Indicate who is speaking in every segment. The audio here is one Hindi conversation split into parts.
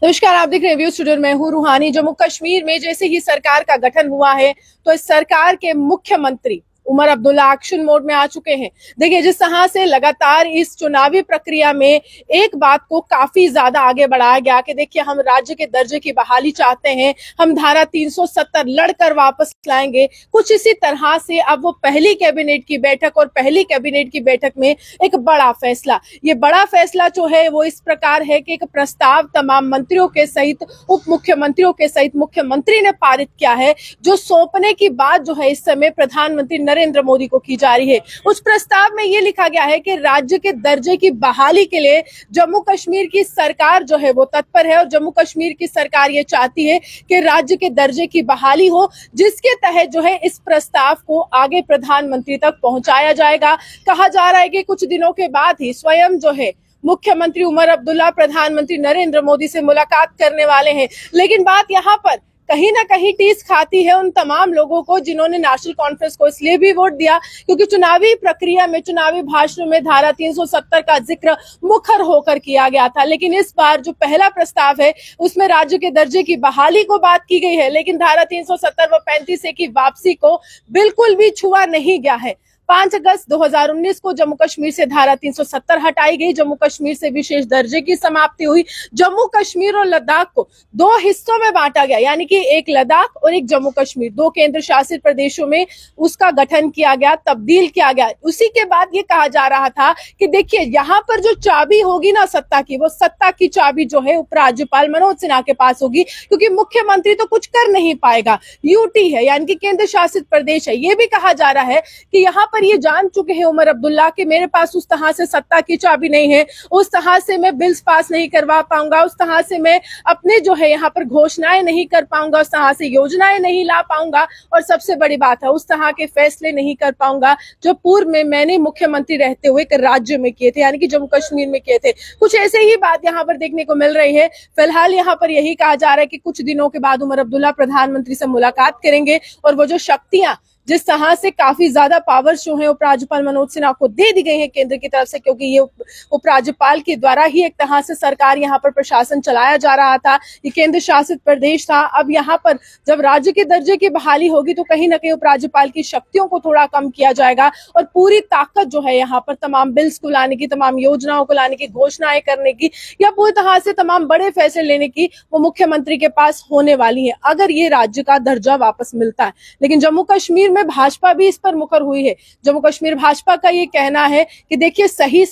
Speaker 1: नमस्कार, आप देख रहे हैं व्यू स्टूडियो। मैं हूं रूहानी। जम्मू कश्मीर में जैसे ही सरकार का गठन हुआ है तो इस सरकार के मुख्यमंत्री उमर अब्दुल्ला एक्शन मोड में आ चुके हैं। देखिए, जिस तरह से लगातार इस चुनावी प्रक्रिया में एक बात को काफी ज्यादा आगे बढ़ाया गया कि देखिए, हम राज्य के दर्जे की बहाली चाहते हैं, हम धारा 370 लड़कर वापस लाएंगे। कुछ इसी तरह से अब वो पहली कैबिनेट की बैठक और पहली कैबिनेट की बैठक में एक बड़ा फैसला, ये बड़ा फैसला जो है वो इस प्रकार है कि एक प्रस्ताव तमाम मंत्रियों के सहित उप मुख्यमंत्रियों के सहित मुख्यमंत्री ने पारित किया है, जो सौंपने की बात जो है इस समय प्रधानमंत्री नरेंद्र मोदी को की जा रही है। उस प्रस्ताव में ये लिखा गया है कि राज्य के दर्जे की बहाली के लिए जम्मू कश्मीर की सरकार जो है वो तत्पर है और जम्मू कश्मीर की सरकार ये चाहती है कि राज्य के दर्जे की बहाली हो, जिसके तहत जो है इस प्रस्ताव को आगे प्रधानमंत्री तक पहुंचाया जाएगा। कहा जा रहा है कि कुछ दिनों के बाद ही स्वयं जो है मुख्यमंत्री उमर अब्दुल्ला प्रधानमंत्री नरेंद्र मोदी से मुलाकात करने वाले हैं। लेकिन बात यहाँ पर कहीं ना कहीं टीस खाती है उन तमाम लोगों को जिन्होंने नेशनल कॉन्फ्रेंस को इसलिए भी वोट दिया क्योंकि चुनावी प्रक्रिया में, चुनावी भाषणों में धारा 370 का जिक्र मुखर होकर किया गया था। लेकिन इस बार जो पहला प्रस्ताव है उसमें राज्य के दर्जे की बहाली को बात की गई है, लेकिन धारा 370 व 35 की वापसी को बिल्कुल भी छुआ नहीं गया है। 5 अगस्त 2019 को जम्मू कश्मीर से धारा 370 हटाई गई, जम्मू कश्मीर से विशेष दर्जे की समाप्ति हुई, जम्मू कश्मीर और लद्दाख को 2 हिस्सों में बांटा गया, यानी कि एक लद्दाख और एक जम्मू कश्मीर, 2 केंद्र शासित प्रदेशों में उसका गठन किया गया, तब्दील किया गया। उसी के बाद ये कहा जा रहा था कि देखिए, यहाँ पर जो चाबी होगी ना सत्ता की, वो सत्ता की चाबी जो है उपराज्यपाल मनोज सिन्हा के पास होगी, क्योंकि मुख्यमंत्री तो कुछ कर नहीं पाएगा। यूटी है, यानी कि केंद्र शासित प्रदेश है। ये भी कहा जा रहा है कि यहाँ पर ये जान चुके हैं उमर अब्दुल्ला कि मेरे पास उस तरह से सत्ता की चाबी नहीं है, उस तरह से मैं बिल्स पास नहीं करवा पाऊंगा, उस तरह से मैं अपने जो है यहाँ पर घोषणाएं नहीं कर पाऊंगा, उस तरह से योजनाएं नहीं ला पाऊंगा, और सबसे बड़ी बात है उस तरह के फैसले नहीं कर पाऊंगा जो पूर्व में मैंने मुख्यमंत्री रहते हुए एक राज्य में किए थे, यानी कि जम्मू कश्मीर में किए थे। कुछ ऐसे ही बात यहाँ पर देखने को मिल रही है। फिलहाल यहाँ पर यही कहा जा रहा है कि कुछ दिनों के बाद उमर अब्दुल्ला प्रधानमंत्री से मुलाकात करेंगे और वो जो शक्तियां, जिस तरह से काफी ज्यादा पावर्स जो है उपराज्यपाल मनोज सिन्हा को दे दी गई है केंद्र की तरफ से, क्योंकि ये उपराज्यपाल के द्वारा ही एक तरह से सरकार यहाँ पर प्रशासन चलाया जा रहा था, ये केंद्र शासित प्रदेश था। अब यहाँ पर जब राज्य के दर्जे की बहाली होगी तो कहीं ना कहीं उपराज्यपाल की शक्तियों को थोड़ा कम किया जाएगा और पूरी ताकत जो है यहाँ पर तमाम बिल्स को लाने की, तमाम योजनाओं को लाने की, घोषणाएं करने की या पूरी तरह से तमाम बड़े फैसले लेने की वो मुख्यमंत्री के पास होने वाली है, अगर ये राज्य का दर्जा वापस मिलता है। लेकिन जम्मू कश्मीर में भाजपा भी इस पर मुखर हुई है। जम्मू कश्मीर भाजपा का ये कहना है कि देखिए, सही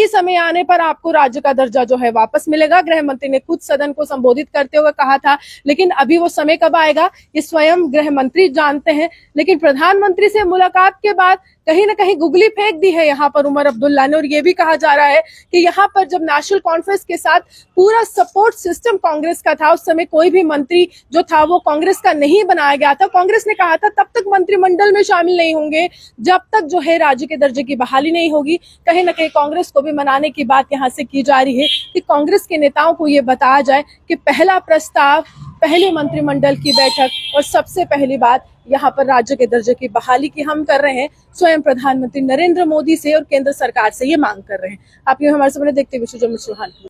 Speaker 1: समय आने पर आपको राज्य का दर्जा जो है वापस मिलेगा। गृह मंत्री ने खुद सदन को संबोधित करते हुए कहा था, लेकिन अभी वो समय कब आएगा ये स्वयं गृह मंत्री जानते हैं। लेकिन प्रधानमंत्री से मुलाकात के बाद कहीं ना कहीं गुगली फेंक दी है यहाँ पर उमर अब्दुल्ला ने, और ये भी कहा जा रहा है कि यहाँ पर जब नेशनल कॉन्फ्रेंस के साथ पूरा सपोर्ट सिस्टम कांग्रेस का था, उस समय कोई भी मंत्री जो था वो कांग्रेस का नहीं बनाया गया था। कांग्रेस ने कहा था तब तक मंत्रिमंडल में शामिल नहीं होंगे जब तक जो है राज्य के दर्जे की बहाली नहीं होगी। कहीं ना कहीं कांग्रेस को भी मनाने की बात यहाँ से की जा रही है कि कांग्रेस के नेताओं को ये बताया जाए कि पहला प्रस्ताव, पहले मंत्रिमंडल की बैठक और सबसे पहली बात यहाँ पर राज्य के दर्जे की बहाली की हम कर रहे हैं, स्वयं प्रधानमंत्री नरेंद्र मोदी से और केंद्र सरकार से ये मांग कर रहे हैं। आप ये हमारे सामने देखते हुए